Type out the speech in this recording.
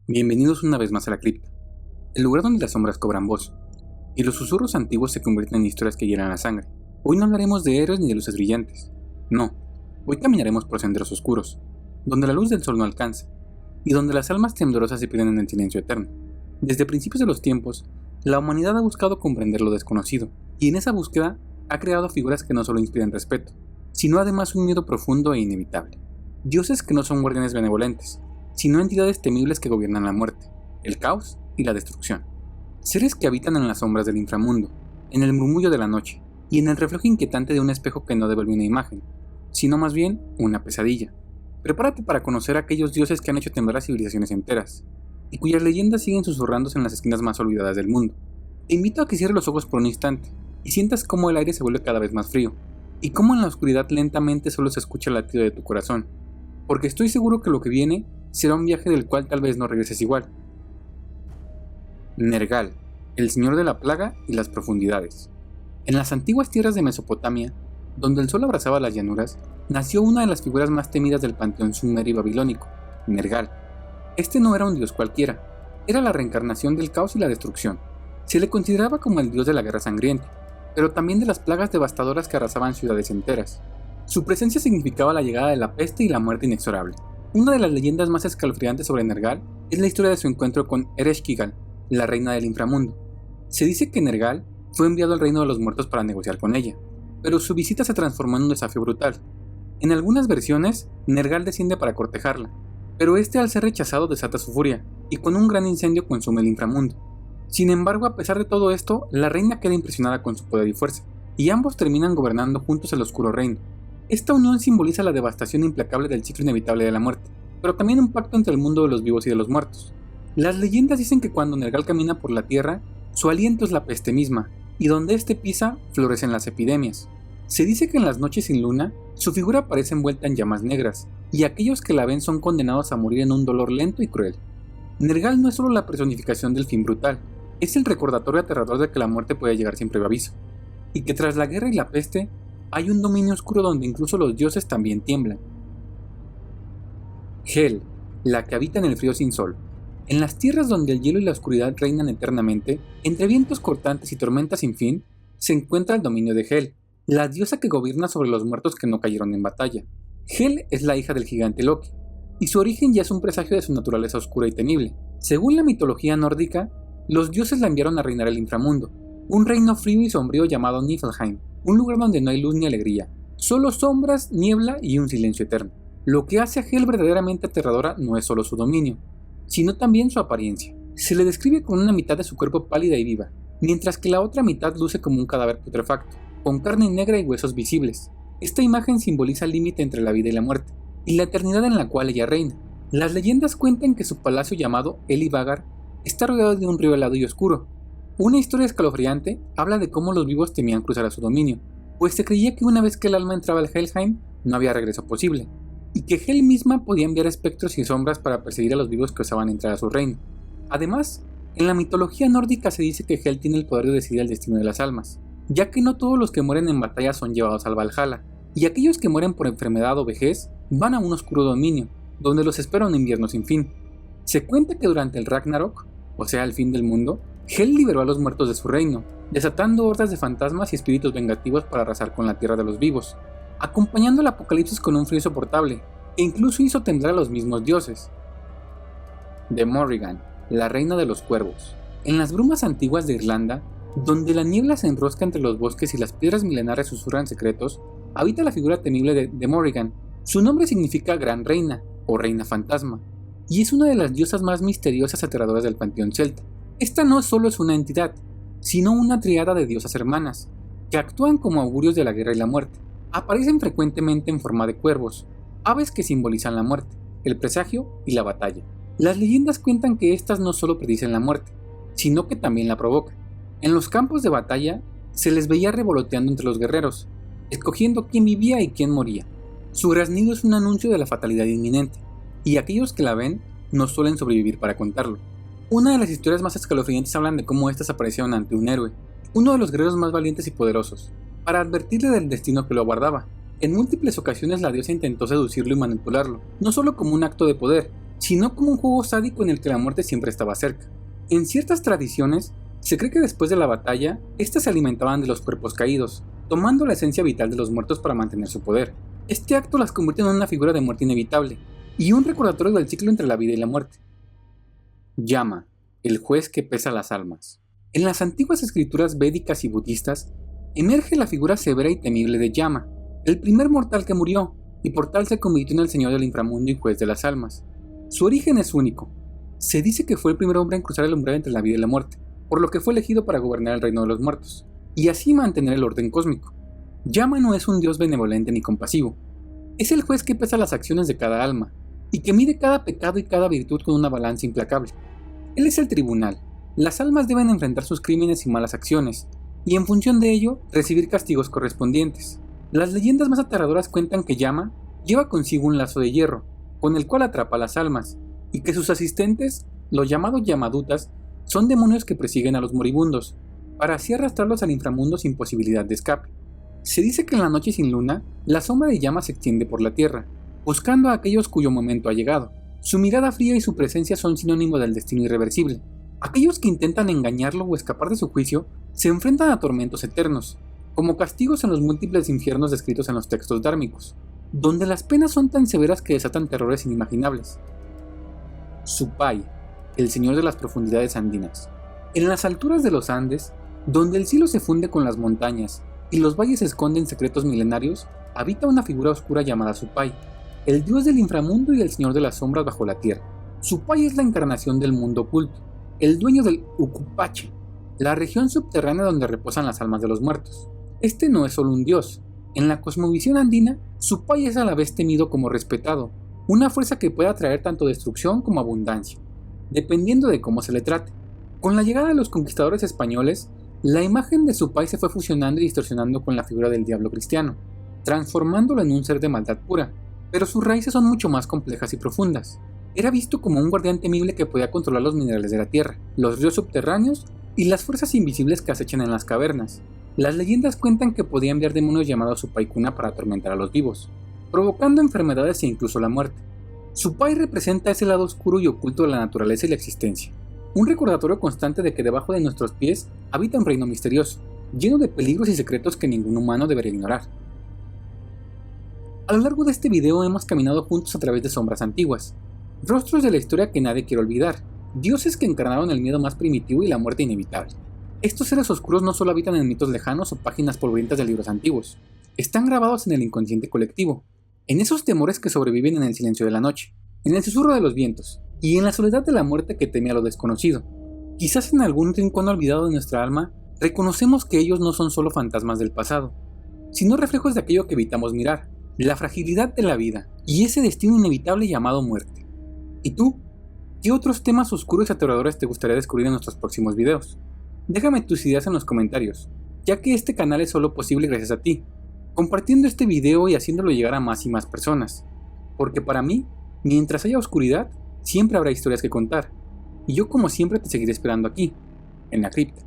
Bienvenidos una vez más a la cripta, el lugar donde las sombras cobran voz, y los susurros antiguos se convierten en historias que hieran la sangre. Hoy no hablaremos de héroes ni de luces brillantes, no, hoy caminaremos por senderos oscuros, donde la luz del sol no alcanza, y donde las almas temblorosas se pierden en el silencio eterno. Desde principios de los tiempos, la humanidad ha buscado comprender lo desconocido, y en esa búsqueda ha creado figuras que no solo inspiran respeto, sino además un miedo profundo e inevitable. Dioses que no son guardianes benevolentes, sino entidades temibles que gobiernan la muerte, el caos y la destrucción. Seres que habitan en las sombras del inframundo, en el murmullo de la noche, y en el reflejo inquietante de un espejo que no devuelve una imagen, sino más bien una pesadilla. Prepárate para conocer a aquellos dioses que han hecho temblar a civilizaciones enteras, y cuyas leyendas siguen susurrándose en las esquinas más olvidadas del mundo. Te invito a que cierres los ojos por un instante, y sientas cómo el aire se vuelve cada vez más frío, y cómo en la oscuridad lentamente solo se escucha el latido de tu corazón, porque estoy seguro que lo que viene será un viaje del cual tal vez no regreses igual. Nergal, el señor de la plaga y las profundidades. En las antiguas tierras de Mesopotamia, donde el sol abrazaba las llanuras, nació una de las figuras más temidas del panteón sumerio y babilónico, Nergal. Este no era un dios cualquiera, era la reencarnación del caos y la destrucción. Se le consideraba como el dios de la guerra sangrienta, pero también de las plagas devastadoras que arrasaban ciudades enteras. Su presencia significaba la llegada de la peste y la muerte inexorable. Una de las leyendas más escalofriantes sobre Nergal es la historia de su encuentro con Ereshkigal, la reina del inframundo. Se dice que Nergal fue enviado al reino de los muertos para negociar con ella, pero su visita se transformó en un desafío brutal. En algunas versiones, Nergal desciende para cortejarla, pero este al ser rechazado desata su furia, y con un gran incendio consume el inframundo. Sin embargo, a pesar de todo esto, la reina queda impresionada con su poder y fuerza, y ambos terminan gobernando juntos el oscuro reino. Esta unión simboliza la devastación implacable del ciclo inevitable de la muerte, pero también un pacto entre el mundo de los vivos y de los muertos. Las leyendas dicen que cuando Nergal camina por la tierra, su aliento es la peste misma, y donde éste pisa, florecen las epidemias. Se dice que en las noches sin luna, su figura aparece envuelta en llamas negras, y aquellos que la ven son condenados a morir en un dolor lento y cruel. Nergal no es solo la personificación del fin brutal, es el recordatorio aterrador de que la muerte puede llegar sin previo aviso, y que tras la guerra y la peste, hay un dominio oscuro donde incluso los dioses también tiemblan. Hel, la que habita en el frío sin sol. En las tierras donde el hielo y la oscuridad reinan eternamente, entre vientos cortantes y tormentas sin fin, se encuentra el dominio de Hel, la diosa que gobierna sobre los muertos que no cayeron en batalla. Hel es la hija del gigante Loki, y su origen ya es un presagio de su naturaleza oscura y temible. Según la mitología nórdica, los dioses la enviaron a reinar el inframundo, un reino frío y sombrío llamado Niflheim, un lugar donde no hay luz ni alegría, solo sombras, niebla y un silencio eterno. Lo que hace a Hel verdaderamente aterradora no es solo su dominio, sino también su apariencia. Se le describe con una mitad de su cuerpo pálida y viva, mientras que la otra mitad luce como un cadáver putrefacto, con carne negra y huesos visibles. Esta imagen simboliza el límite entre la vida y la muerte, y la eternidad en la cual ella reina. Las leyendas cuentan que su palacio llamado Elivagar está rodeado de un río helado y oscuro. Una historia escalofriante habla de cómo los vivos temían cruzar a su dominio, pues se creía que una vez que el alma entraba al Helheim, no había regreso posible, y que Hel misma podía enviar espectros y sombras para perseguir a los vivos que osaban entrar a su reino. Además, en la mitología nórdica se dice que Hel tiene el poder de decidir el destino de las almas, ya que no todos los que mueren en batalla son llevados al Valhalla, y aquellos que mueren por enfermedad o vejez van a un oscuro dominio, donde los espera un invierno sin fin. Se cuenta que durante el Ragnarok, o sea el fin del mundo, Hel liberó a los muertos de su reino, desatando hordas de fantasmas y espíritus vengativos para arrasar con la tierra de los vivos, acompañando el apocalipsis con un frío insoportable, e incluso hizo temblar a los mismos dioses. De Morrigan, la reina de los cuervos. En las brumas antiguas de Irlanda, donde la niebla se enrosca entre los bosques y las piedras milenarias susurran secretos, habita la figura temible de Morrigan. Su nombre significa gran reina, o reina fantasma, y es una de las diosas más misteriosas y aterradoras del panteón celta. Esta no solo es una entidad, sino una triada de diosas hermanas, que actúan como augurios de la guerra y la muerte. Aparecen frecuentemente en forma de cuervos, aves que simbolizan la muerte, el presagio y la batalla. Las leyendas cuentan que estas no solo predicen la muerte, sino que también la provocan. En los campos de batalla se les veía revoloteando entre los guerreros, escogiendo quién vivía y quién moría. Su graznido es un anuncio de la fatalidad inminente, y aquellos que la ven no suelen sobrevivir para contarlo. Una de las historias más escalofriantes hablan de cómo éstas aparecieron ante un héroe, uno de los guerreros más valientes y poderosos, para advertirle del destino que lo aguardaba. En múltiples ocasiones la diosa intentó seducirlo y manipularlo, no solo como un acto de poder, sino como un juego sádico en el que la muerte siempre estaba cerca. En ciertas tradiciones, se cree que después de la batalla, éstas se alimentaban de los cuerpos caídos, tomando la esencia vital de los muertos para mantener su poder. Este acto las convierte en una figura de muerte inevitable, y un recordatorio del ciclo entre la vida y la muerte. Yama, el juez que pesa las almas. En las antiguas escrituras védicas y budistas, emerge la figura severa y temible de Yama, el primer mortal que murió, y por tal se convirtió en el señor del inframundo y juez de las almas. Su origen es único. Se dice que fue el primer hombre en cruzar el umbral entre la vida y la muerte, por lo que fue elegido para gobernar el reino de los muertos, y así mantener el orden cósmico. Yama no es un dios benevolente ni compasivo. Es el juez que pesa las acciones de cada alma, y que mide cada pecado y cada virtud con una balanza implacable. Él es el tribunal. Las almas deben enfrentar sus crímenes y malas acciones, y en función de ello, recibir castigos correspondientes. Las leyendas más aterradoras cuentan que Yama lleva consigo un lazo de hierro, con el cual atrapa a las almas, y que sus asistentes, los llamados Yamadutas, son demonios que persiguen a los moribundos, para así arrastrarlos al inframundo sin posibilidad de escape. Se dice que en la noche sin luna, la sombra de Yama se extiende por la tierra, buscando a aquellos cuyo momento ha llegado. Su mirada fría y su presencia son sinónimo del destino irreversible. Aquellos que intentan engañarlo o escapar de su juicio se enfrentan a tormentos eternos, como castigos en los múltiples infiernos descritos en los textos dármicos, donde las penas son tan severas que desatan terrores inimaginables. Supai, el señor de las profundidades andinas. En las alturas de los Andes, donde el cielo se funde con las montañas y los valles esconden secretos milenarios, habita una figura oscura llamada Supai, el dios del inframundo y el señor de las sombras bajo la tierra. Supai es la encarnación del mundo oculto, el dueño del Ucupache, la región subterránea donde reposan las almas de los muertos. Este no es solo un dios. En la cosmovisión andina, Supai es a la vez temido como respetado, una fuerza que puede atraer tanto destrucción como abundancia, dependiendo de cómo se le trate. Con la llegada de los conquistadores españoles, la imagen de Supai se fue fusionando y distorsionando con la figura del diablo cristiano, transformándolo en un ser de maldad pura, pero sus raíces son mucho más complejas y profundas. Era visto como un guardián temible que podía controlar los minerales de la tierra, los ríos subterráneos y las fuerzas invisibles que acechan en las cavernas. Las leyendas cuentan que podía enviar demonios llamados Supaikuna para atormentar a los vivos, provocando enfermedades e incluso la muerte. Supai representa ese lado oscuro y oculto de la naturaleza y la existencia, un recordatorio constante de que debajo de nuestros pies habita un reino misterioso, lleno de peligros y secretos que ningún humano debería ignorar. A lo largo de este video hemos caminado juntos a través de sombras antiguas, rostros de la historia que nadie quiere olvidar, dioses que encarnaron el miedo más primitivo y la muerte inevitable. Estos seres oscuros no solo habitan en mitos lejanos o páginas polvorientas de libros antiguos, están grabados en el inconsciente colectivo, en esos temores que sobreviven en el silencio de la noche, en el susurro de los vientos, y en la soledad de la muerte que teme a lo desconocido. Quizás en algún rincón olvidado de nuestra alma, reconocemos que ellos no son solo fantasmas del pasado, sino reflejos de aquello que evitamos mirar, la fragilidad de la vida, y ese destino inevitable llamado muerte. ¿Y tú? ¿Qué otros temas oscuros y aterradores te gustaría descubrir en nuestros próximos videos? Déjame tus ideas en los comentarios, ya que este canal es solo posible gracias a ti, compartiendo este video y haciéndolo llegar a más y más personas, porque para mí, mientras haya oscuridad, siempre habrá historias que contar, y yo como siempre te seguiré esperando aquí, en la cripta.